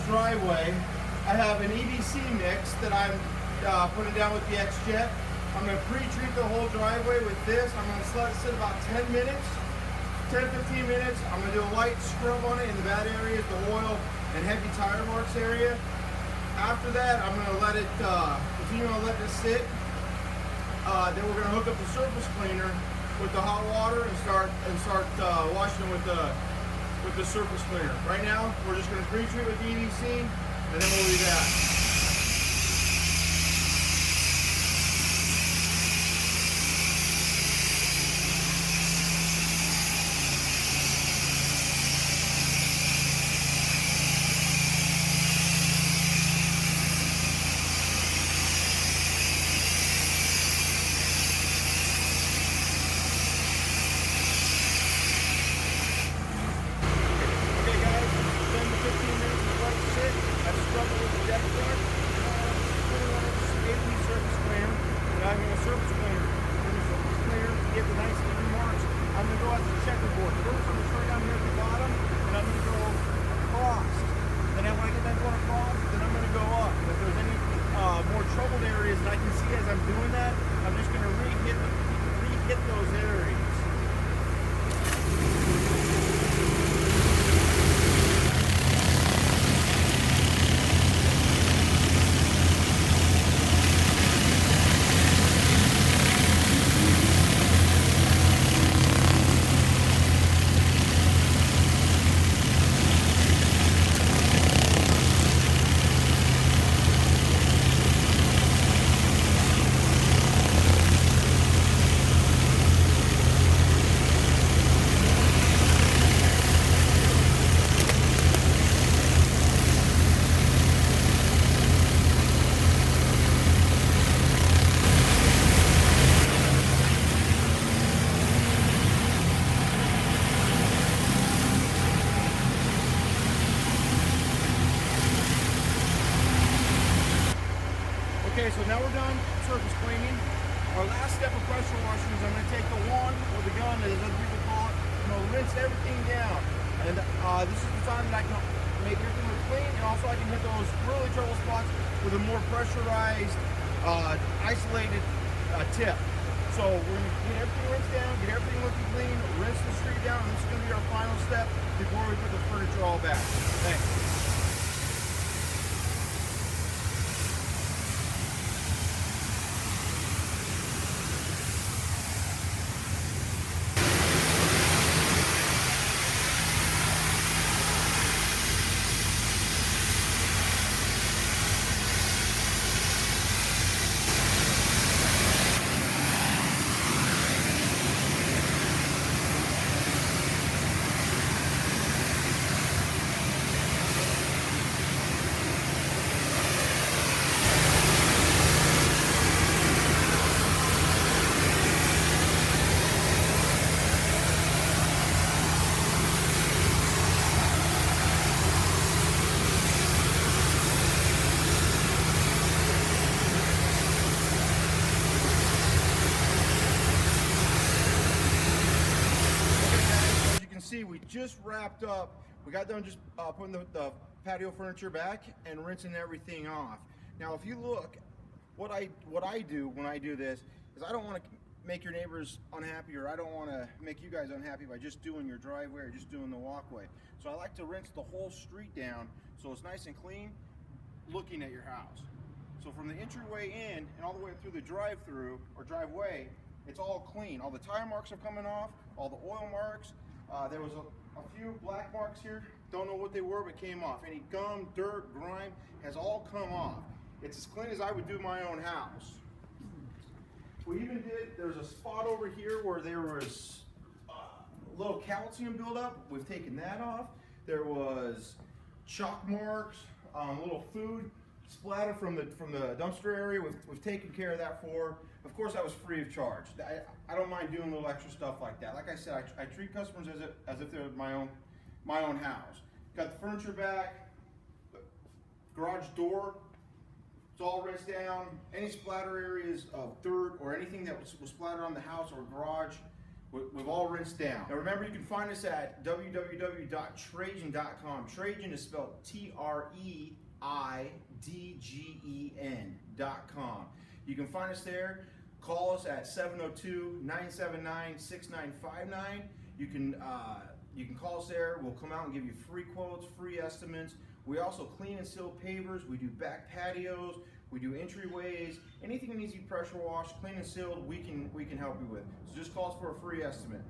driveway, I have an EDC mix that I'm putting down with the X-Jet. I'm going to pre-treat the whole driveway with this. I'm going to let it sit about 10 minutes, 10-15 minutes. I'm going to do a light scrub on it in the bad areas, the oil and heavy tire marks area. After that, I'm going to let it continue to let this sit. Then we're going to hook up the surface cleaner with the hot water and start washing it with the surface cleaner. Right now, we're just going to pre-treat with the EDC, and then we'll be back. Okay, so now we're done surface cleaning. Our last step of pressure washing is I'm going to take the wand, or the gun as other people call it, and I'll rinse everything down. And this is the time that I can make everything look clean, and also I can hit those really trouble spots with a more pressurized, isolated tip. So we're going to get everything rinsed down, get everything looking clean, rinse the street down, and this is going to be our final step before we put the furniture all back. Thanks. See, we just wrapped up. We got done just putting the patio furniture back and rinsing everything off. Now, if you look, what I do when I do this is I don't want to make your neighbors unhappy, or I don't want to make you guys unhappy by just doing your driveway or just doing the walkway. So I like to rinse the whole street down so it's nice and clean looking at your house. So from the entryway in and all the way through the drive-through or driveway, it's all clean. All the tire marks are coming off, all the oil marks. There was a few black marks here, don't know what they were, but came off. Any gum, dirt, grime has all come off. It's as clean as I would do my own house. We even there's a spot over here where there was a little calcium buildup. We've taken that off. There was chalk marks, little food splatter from the dumpster area. We've taken care of that for. Of course, that was free of charge. I don't mind doing a little extra stuff like that. Like I said, I treat customers as if they're my own house. Got the furniture back, garage door. It's all rinsed down. Any splatter areas of dirt or anything that was splattered on the house or garage We've all rinsed down. Now remember, you can find us at www.treidgen.com. TREIDGEN is spelled TREIDGEN.com. You can find us there. Call us at 702-979-6959. You can call us there. We'll come out and give you free quotes, free estimates. We also clean and seal pavers. We do back patios. We do entryways. Anything that needs to be pressure washed, clean and sealed, we can help you with. So just call us for a free estimate.